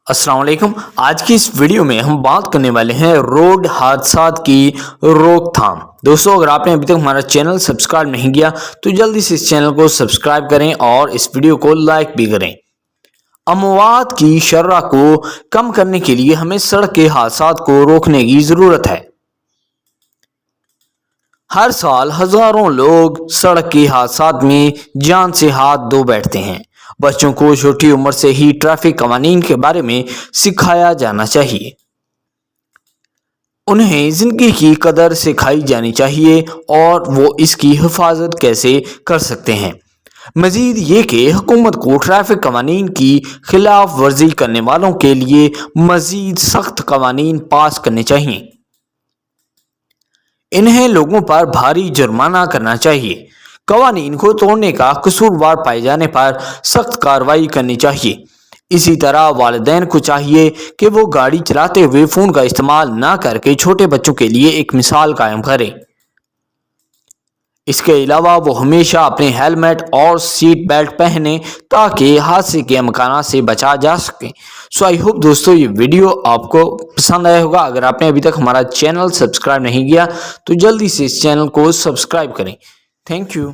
السلام علیکم۔ آج کی اس ویڈیو میں ہم بات کرنے والے ہیں روڈ حادثات کی روک تھام۔ دوستو، اگر آپ نے ابھی تک ہمارا چینل سبسکرائب نہیں کیا تو جلدی سے اس چینل کو سبسکرائب کریں اور اس ویڈیو کو لائک بھی کریں۔ اموات کی شرح کو کم کرنے کے لیے ہمیں سڑک کے حادثات کو روکنے کی ضرورت ہے۔ ہر سال ہزاروں لوگ سڑک کے حادثات میں جان سے ہاتھ دھو بیٹھتے ہیں۔ بچوں کو چھوٹی عمر سے ہی ٹریفک قوانین کے بارے میں سکھایا جانا چاہیے۔ انہیں زندگی کی قدر سکھائی جانی چاہیے اور وہ اس کی حفاظت کیسے کر سکتے ہیں۔ مزید یہ کہ حکومت کو ٹریفک قوانین کی خلاف ورزی کرنے والوں کے لیے مزید سخت قوانین پاس کرنے چاہیے۔ انہیں لوگوں پر بھاری جرمانہ کرنا چاہیے۔ قوانین کو توڑنے کا قصوروار پائے جانے پر سخت کارروائی کرنی چاہیے۔ اسی طرح والدین کو چاہیے کہ وہ گاڑی چلاتے ہوئے فون کا استعمال نہ کر کے چھوٹے بچوں کے لیے ایک مثال قائم کریں۔ اس کے علاوہ وہ ہمیشہ اپنے ہیلمٹ اور سیٹ بیلٹ پہنیں تاکہ حادثے کے امکانات سے بچا جا سکے۔ آئی ہوپ دوستو یہ ویڈیو آپ کو پسند آیا ہوگا۔ اگر آپ نے ابھی تک ہمارا چینل سبسکرائب نہیں کیا تو جلدی سے اس چینل کو سبسکرائب کریں۔ Thank you.